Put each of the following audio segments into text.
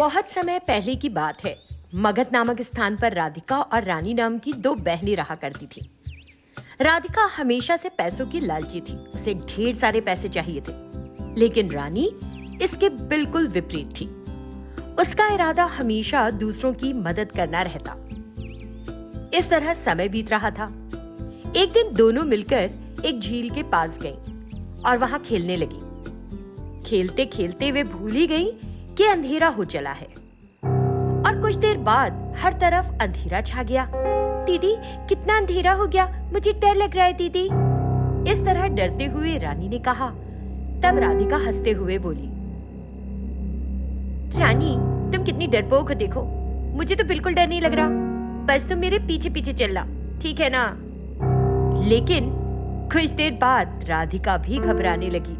बहुत समय पहले की बात है। मगध नामक स्थान पर राधिका और रानी नाम की दो बहनें रहा करती थी। राधिका हमेशा से पैसों की लालची थी, उसे ढेर सारे पैसे चाहिए थे, लेकिन रानी इसके बिल्कुल विपरीत थी। उसका इरादा हमेशा दूसरों की मदद करना रहता। इस तरह समय बीत रहा था। एक दिन दोनों मिलकर एक झील के पास गईं और वहां खेलने लगी। खेलते खेलते वे भूल ही गईं कि अंधेरा हो चला है और कुछ देर बाद हर तरफ अंधेरा छा गया। दीदी, कितना अंधेरा हो गया, मुझे डर लग रहा है दीदी। इस तरह डरते हुए रानी ने कहा। तब राधिका हंसते हुए बोली, रानी तुम कितनी डरपोक हो, देखो मुझे तो बिल्कुल डर नहीं लग रहा, बस तुम मेरे पीछे पीछे चलना, ठीक है ना। लेकिन कुछ देर बाद राधिका भी घबराने लगी।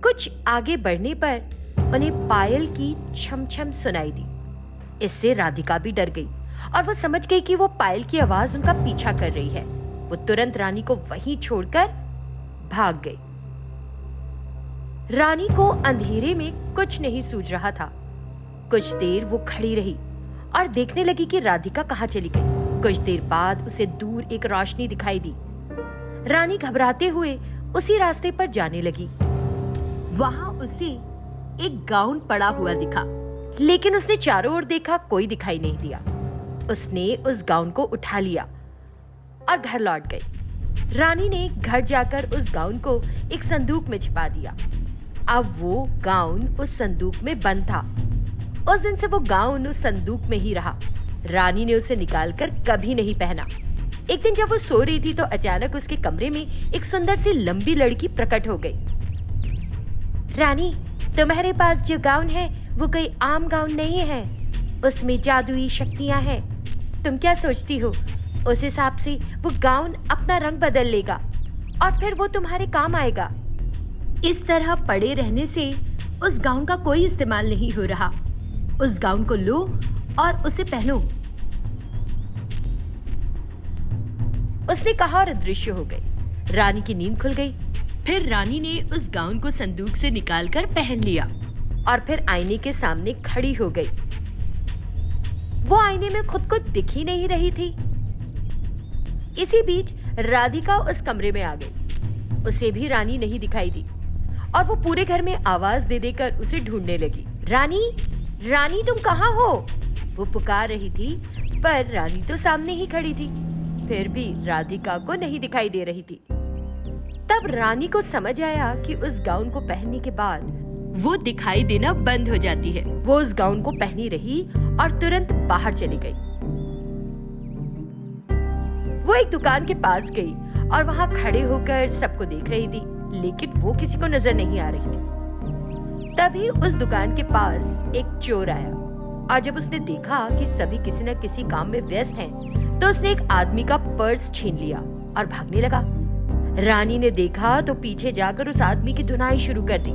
कुछ आगे बढ़ने पर उन्हें पायल की छम छम सुनाई दी। इससे राधिका भी डर गई और वो समझ गई कि वो पायल की आवाज उनका पीछा कर रही है। वो तुरंत रानी को वहीं छोड़कर भाग गई। रानी को अंधेरे में कुछ नहीं सूझ रहा था। कुछ देर वो खड़ी रही और देखने लगी कि राधिका कहाँ चली गई। कुछ देर बाद उसे दूर एक रोशनी दिखाई दी। रानी घबराते हुए उसी रास्ते पर जाने लगी। वहां उसे एक गाउन पड़ा हुआ दिखा, लेकिन उसने चारों ओर देखा, कोई दिखाई नहीं दिया। उसने उस गाउन को उठा लिया और घर लौट गई। रानी ने घर जाकर उस गाउन को एक संदूक में छिपा दिया। अब वो गाउन उस संदूक में बंद था। उस दिन से वो गाउन उस संदूक में ही रहा। रानी ने उसे निकालकर कभी नहीं पहना। एक दिन जब वो सो रही थी तो अचानक उसके कमरे में एक सुंदर सी लंबी लड़की प्रकट हो गई। रानी, तुम्हारे पास जो गाउन है वो कोई आम गाउन नहीं है, उसमें जादुई शक्तियां हैं। तुम क्या सोचती हो, उस हिसाब से वो गाउन अपना रंग बदल लेगा और फिर वो तुम्हारे काम आएगा। इस तरह पड़े रहने से उस गाउन का कोई इस्तेमाल नहीं हो रहा। उस गाउन को लो और उसे पहनो। उसने कहा और अदृश्य हो गई। रानी की नींद खुल गई। फिर रानी ने उस गाउन को संदूक से निकालकर पहन लिया और फिर आईने के सामने खड़ी हो गई। वो आईने में खुद को दिख ही नहीं रही थी। इसी बीच राधिका उस कमरे में आ गई। उसे भी रानी नहीं दिखाई दी और वो पूरे घर में आवाज दे देकर उसे ढूंढने लगी। रानी, रानी तुम कहाँ हो? वो पुकार रही थी, पर रानी तो सामने ही खड़ी थी, फिर भी राधिका को नहीं दिखाई दे रही थी। तब रानी को समझ आया कि उस गाउन को पहनने के बाद वो दिखाई देना बंद हो जाती है। वो उस गाउन को पहनी रही और तुरंत बाहर चली गई। वो एक दुकान के पास गई और वहां खड़े होकर सबको देख रही थी, लेकिन वो किसी को नजर नहीं आ रही थी। तभी उस दुकान के पास एक चोर आया और जब उसने देखा कि सभी किसी न किसी काम में व्यस्त हैं, तो उसने एक आदमी का पर्स छीन लिया और भागने लगा। रानी ने देखा तो पीछे जाकर उस आदमी की धुनाई शुरू कर दी।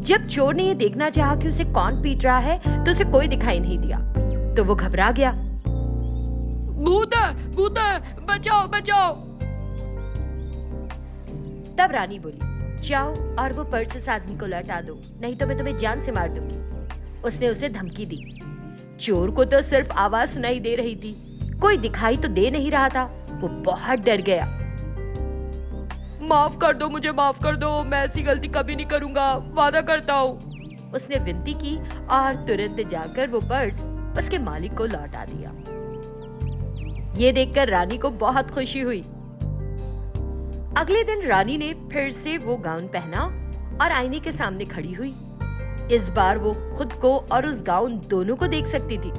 जब चोर ने ये देखना चाहा कि उसे कौन पीट रहा है, तो उसे कोई दिखाई नहीं दिया, तो वो घबरा गया। भूत है, भूत है, बचाओ बचाओ। तब रानी बोली, जाओ और वो पर्स उस आदमी को लौटा दो, नहीं तो मैं तुम्हें जान से मार दूंगी। उसने उसे धमकी दी। चोर को तो सिर्फ आवाज सुनाई दे रही थी, कोई दिखाई तो दे नहीं रहा था। वो बहुत डर गया। माफ कर दो, मुझे माफ कर दो, मैं ऐसी गलती कभी नहीं करूंगा, वादा करता हूँ। उसने विनती की और तुरंत जाकर वो पर्स उसके मालिक को लौटा दिया। ये देखकर रानी को बहुत खुशी हुई। अगले दिन रानी ने फिर से वो गाउन पहना और आईने के सामने खड़ी हुई। इस बार वो खुद को और उस गाउन दोनों को देख सकती थी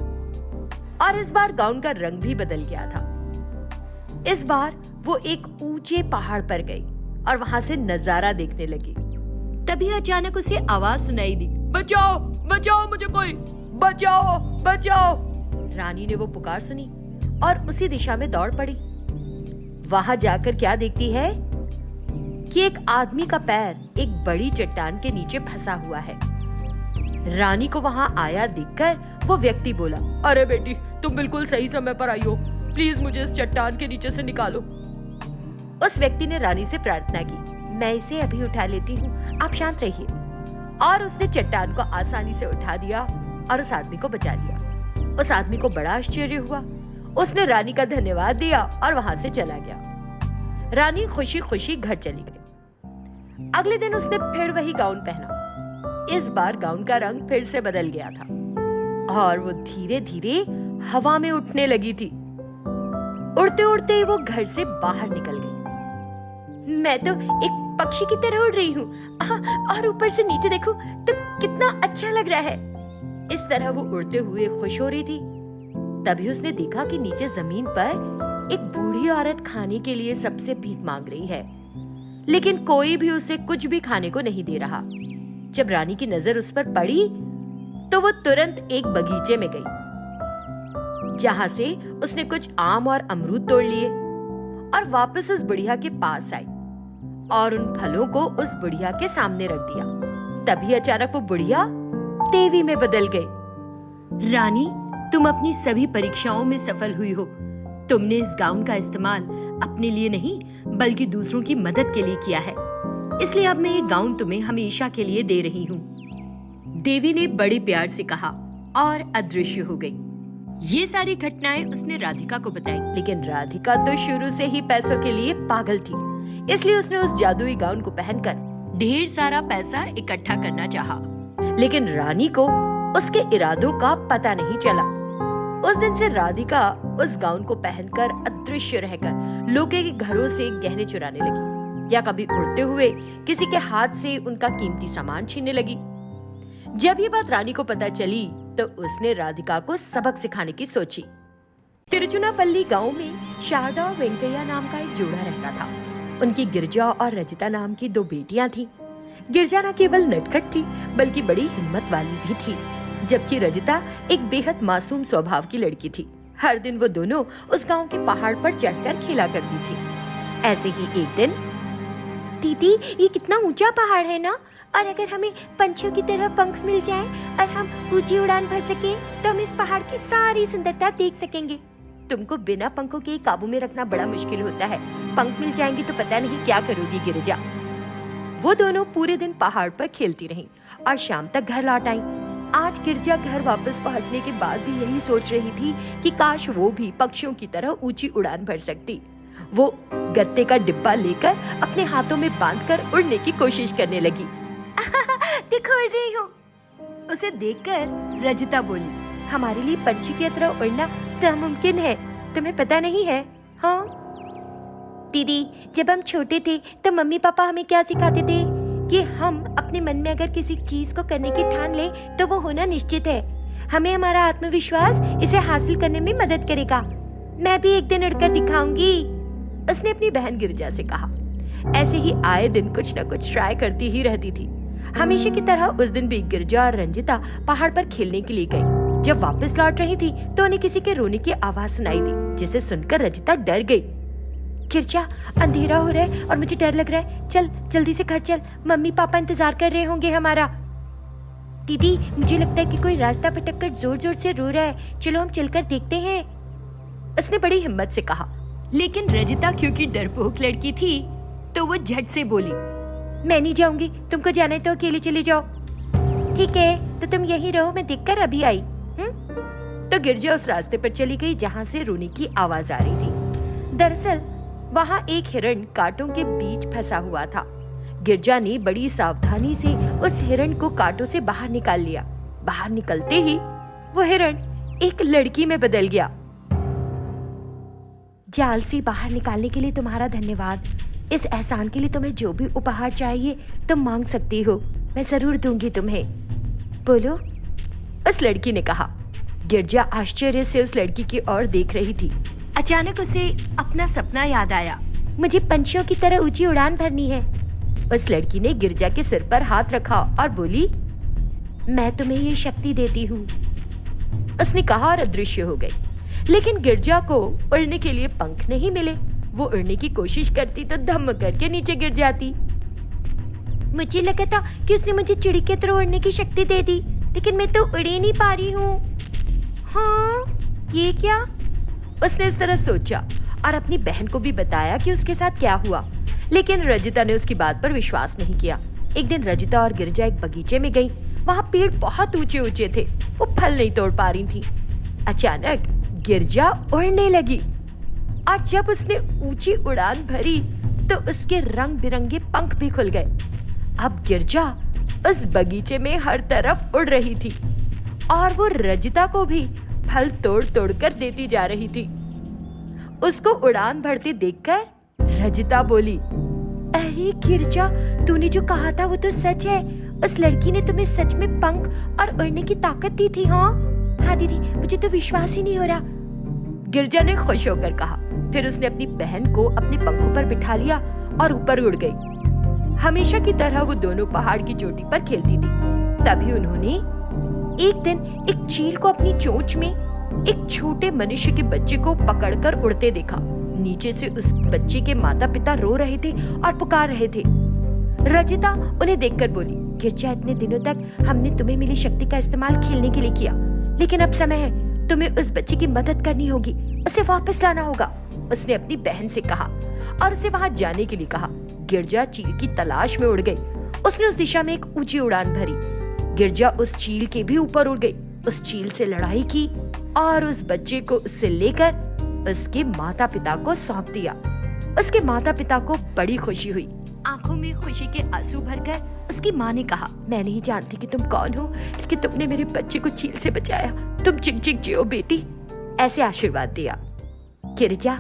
और इस बार गाउन का रंग भी बदल गया था। इस बार वो एक ऊंचे पहाड़ पर गई और वहां से नजारा देखने लगी। तभी अचानक उसे आवाज सुनाई दी, बचाओ बचाओ, मुझे कोई बचाओ बचाओ। रानी ने वो पुकार सुनी और उसी दिशा में दौड़ पड़ी। वहां जाकर क्या देखती है कि एक आदमी का पैर एक बड़ी चट्टान के नीचे फंसा हुआ है। रानी को वहां आया देखकर वो व्यक्ति बोला, अरे बेटी, तुम बिल्कुल सही समय पर आई हो, प्लीज मुझे इस चट्टान के नीचे से निकालो। उस व्यक्ति ने रानी से प्रार्थना की, मैं इसे अभी उठा लेती हूँ, आप शांत रहिए। और उसने चट्टान को आसानी से उठा दिया और उस आदमी को बचा लिया। उस आदमी को बड़ा आश्चर्य हुआ। उसने रानी का धन्यवाद दिया और वहां से चला गया। रानी खुशी खुशी घर चली गई। अगले दिन उसने फिर वही गाउन पहना। इस बार गाउन का रंग फिर से बदल गया था और वो धीरे धीरे हवा में उठने लगी थी। उड़ते उड़ते वो घर से बाहर निकल गई। मैं तो एक पक्षी की तरह उड़ रही हूँ और ऊपर से नीचे देखूं तो कितना अच्छा लग रहा है। इस तरह वो उड़ते हुए खुश हो रही थी। तभी उसने देखा कि नीचे जमीन पर एक बूढ़ी औरत खाने के लिए सबसे भीख मांग रही है, लेकिन कोई भी उसे कुछ भी खाने को नहीं दे रहा। जब रानी की नजर उस पर पड़ी तो वो तुरंत एक बगीचे में गई, जहां से उसने कुछ आम और अमरूद तोड़ लिए और वापस उस बुढ़िया के पास आई और उन फलों को उस बुढ़िया के सामने रख दिया। तभी अचानक वो बुढ़िया देवी में बदल गई। रानी, तुम अपनी सभी परीक्षाओं में सफल हुई हो। तुमने इस गाउन का इस्तेमाल अपने लिए नहीं बल्कि दूसरों की मदद के लिए किया है, इसलिए अब मैं ये गाउन तुम्हें हमेशा के लिए दे रही हूँ। देवी ने बड़े प्यार से कहा और अदृश्य हो गई। ये सारी घटनाएं उसने राधिका को बताई, लेकिन राधिका तो शुरू से ही पैसों के लिए पागल थी, इसलिए उसने उस जादुई गाउन को पहनकर ढेर सारा पैसा इकट्ठा करना चाहा। लेकिन रानी को उसके इरादों का पता नहीं चला। उस दिन से राधिका उस गाउन को पहनकर अदृश्य रहकर लोगों के घरों से गहने चुराने लगी या कभी उड़ते हुए किसी के हाथ से उनका कीमती सामान छीनने लगी। जब ये बात रानी को पता चली तो उसने राधिका को सबक सिखाने की सोची। तिरुचुनापल्ली गांव में शारदा और वेंकैया नाम का एक जोड़ा रहता था। उनकी गिरजा और रजिता नाम की 2 बेटियां थीं। गिरजा न केवल नटखट थी बल्कि बड़ी हिम्मत वाली भी थी, जबकि रजिता एक बेहद मासूम स्वभाव की लड़की थी। हर दिन वो दोनों उस गांव के पहाड़ पर चढ़कर खेला करती थी। ऐसे ही एक दिन, दीदी ये कितना ऊंचा पहाड़ है ना, और अगर हमें पंछियों की तरह पंख मिल जाए और हम ऊंची उड़ान भर सके तो हम इस पहाड़ की सारी सुंदरता देख सकेंगे। तुमको बिना पंखों के काबू में रखना बड़ा मुश्किल होता है, पंख मिल जाएंगे तो पता नहीं क्या करोगी गिरजा। वो दोनों पूरे दिन पहाड़ पर खेलती रहीं और शाम तक घर लौट आईं। आज गिरजा घर वापस पहुंचने के बाद भी यही सोच रही थी कि काश वो भी पक्षियों की तरह ऊंची उड़ान भर सकती। वो गत्ते का डिब्बा लेकर अपने हाथों में बांधकर उड़ने की कोशिश करने लगी। देखो उड़ रही हूँ। उसे देखकर रजिता बोली, हमारे लिए पंछी की तरह उड़ना नामुमकिन है, तुम्हें पता नहीं है? हाँ दीदी, जब हम छोटे थे तो मम्मी पापा हमें क्या सिखाते थे कि हम अपने मन में अगर किसी चीज को करने की ठान ले तो वो होना निश्चित है। हमें हमारा आत्मविश्वास इसे हासिल करने में मदद करेगा। मैं भी एक दिन उड़कर दिखाऊंगी, उसने अपनी बहन गिरजा से कहा। ऐसे ही आए दिन कुछ न कुछ ट्राई करती ही रहती थी। हमेशा की तरह उस दिन भी गिरजा और रंजिता पहाड़ पर खेलने के लिए गई। जब वापस लौट रही थी तो उन्हें किसी के रोने की आवाज सुनाई दी, जिसे सुनकर रंजिता डर गई। गिरजा, अंधेरा हो रहा है और मुझे डर लग रहा है, चल जल्दी से घर चल, मम्मी पापा इंतजार कर रहे होंगे हमारा। दीदी मुझे लगता है कि कोई रास्ता भटक कर जोर जोर से रो रहा है, चलो हम चलकर देखते हैं, उसने बड़ी हिम्मत से कहा। लेकिन रंजिता क्योंकि डरपोक लड़की थी तो वो झट से बोली, मैं नहीं जाऊंगी, तुमको जाना है तो अकेले चले जाओ। ठीक है तो तुम यहीं रहो, मैं देखकर अभी आई। तो गिरजा उस रास्ते पर चली गई जहाँ से रोने की आवाज आ रही थी। दरअसल वहाँ एक हिरण कांटों के बीच फंसा हुआ था। गिरजा ने बड़ी सावधानी से उस हिरण को कांटों से बाहर निकाल लिया। बाहर निकलते ही वो हिरण एक लड़की में बदल गया। जाल से बाहर निकालने के लिए तुम्हारा धन्यवाद। इस एहसान के लिए तुम्हें जो भी उपहार चाहिए तुम मांग सकती हो, मैं जरूर दूंगी तुम्हें। बोलो, उस लड़की ने कहा। गिरजा आश्चर्य से उस लड़की की ओर देख रही थी। अचानक उसे अपना सपना याद आया, मुझे पंछियों की तरह ऊंची उड़ान भरनी है। उस लड़की ने गिरजा के सिर पर हाथ रखा और बोली, मैं तुम्हें ये शक्ति देती हूँ, उसने कहा और अदृश्य हो गई। लेकिन गिरजा को उड़ने के लिए पंख नहीं मिले। वो उड़ने की कोशिश करती तो धम्म करके नीचे गिर जाती। मुझे लगा था कि उसने मुझे चिड़ी की तरह उड़ने की शक्ति दे दी, लेकिन मैं तो उड़ ही नहीं पा रही हूँ। हाँ, ये क्या? उसने इस तरह सोचा और अपनी बहन को भी बताया कि उसके साथ क्या हुआ, लेकिन रंजिता ने उसकी बात पर विश्वास नहीं किया। एक दिन रंजिता और गिरजा एक बगीचे में गई। वहाँ पेड़ बहुत ऊंचे ऊंचे थे। वो फल नहीं तोड़ पा रही थी। अचानक गिरजा उड़ने लगी और जब उसने ऊंची उड़ान भरी तो उसके रंग बिरंगे पंख भी खुल गए। अब गिरजा उस बगीचे में हर तरफ उड़ रही थी और वो रजिता को भी फल तोड़ तोड़ कर देती जा रही थी। उसको उड़ान भरते देखकर रजिता बोली, अरे गिरजा, तूने जो कहा था वो तो सच है। उस लड़की ने तुम्हें सच में पंख और उड़ने की ताकत दी थी। हाँ दीदी, मुझे तो विश्वास ही नहीं हो रहा, गिरजा ने खुश होकर कहा। फिर उसने अपनी बहन को अपने पंखों पर बिठा लिया और ऊपर उड़ गई। हमेशा की तरह वो दोनों पहाड़ की चोटी पर खेलती थी। तभी उन्होंने एक दिन एक चील को अपनी चोंच में एक छोटे मनुष्य के बच्चे को पकड़कर उड़ते देखा। नीचे से उस बच्चे के माता पिता रो रहे थे और पुकार रहे थे। रजिता उन्हें देखकर बोली, गिरजा, इतने दिनों तक हमने तुम्हें मिली शक्ति का इस्तेमाल खेलने के लिए किया, लेकिन अब समय है, तुम्हें उस बच्चे की मदद करनी होगी, उसे वापस लाना होगा। उसने अपनी बहन से कहा और उसे वहां जाने के लिए कहा। गिरजा चील की तलाश में उड़ गई। उसने उस दिशा में एक ऊंची उड़ान भरी। गिरजा उस चील के भी ऊपर उड़ गई, उस चील से लड़ाई की और उस बच्चे को उससे लेकर उसके माता पिता को सौंप दिया। उसके माता पिता को बड़ी खुशी हुई। आंखों में खुशी के आंसू भरकर उसकी माँ ने कहा, मैं नहीं जानती कि तुम कौन हो, लेकिन तुमने मेरे बच्चे को चील से बचाया। तुम चिक चिक जियो बेटी, ऐसे आशीर्वाद दिया। गिरजा,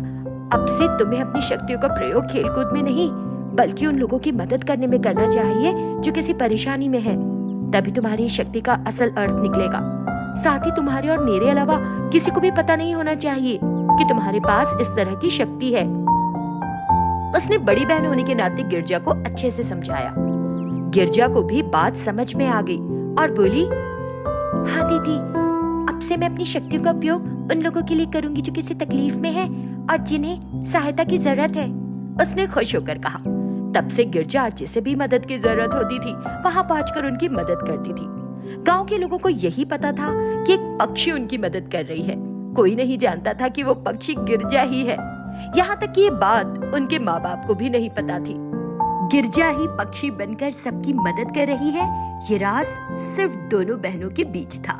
अब से तुम्हें अपनी शक्तियों का प्रयोग खेलकूद में नहीं, बल्कि उन लोगों की मदद करने में करना चाहिए जो किसी परेशानी में है। तभी तुम्हारी शक्ति का असल अर्थ निकलेगा। साथ ही तुम्हारे और मेरे अलावा किसी को भी पता नहीं होना चाहिए कि तुम्हारे पास इस तरह की शक्ति है। उसने बड़ी बहन होने के नाते गिरजा को अच्छे से समझाया। गिरजा को भी बात समझ में आ गई और बोली, हाँ दीदी, अब से मैं अपनी शक्तियों का उपयोग उन लोगों के लिए करूंगी जो किसी तकलीफ में है और जिन्हें सहायता की जरूरत है, उसने खुश होकर कहा। तब से गिरजा जिसे भी मदद की जरूरत होती थी वहां पहुंचकर उनकी मदद करती थी। गांव के लोगों को यही पता था कि एक पक्षी उनकी मदद कर रही है। कोई नहीं जानता था कि वो पक्षी गिरजा ही है। यहाँ तक कि ये बात उनके माँ बाप को भी नहीं पता थी। गिरजा ही पक्षी बनकर सबकी मदद कर रही है, ये राज सिर्फ दोनों बहनों के बीच था।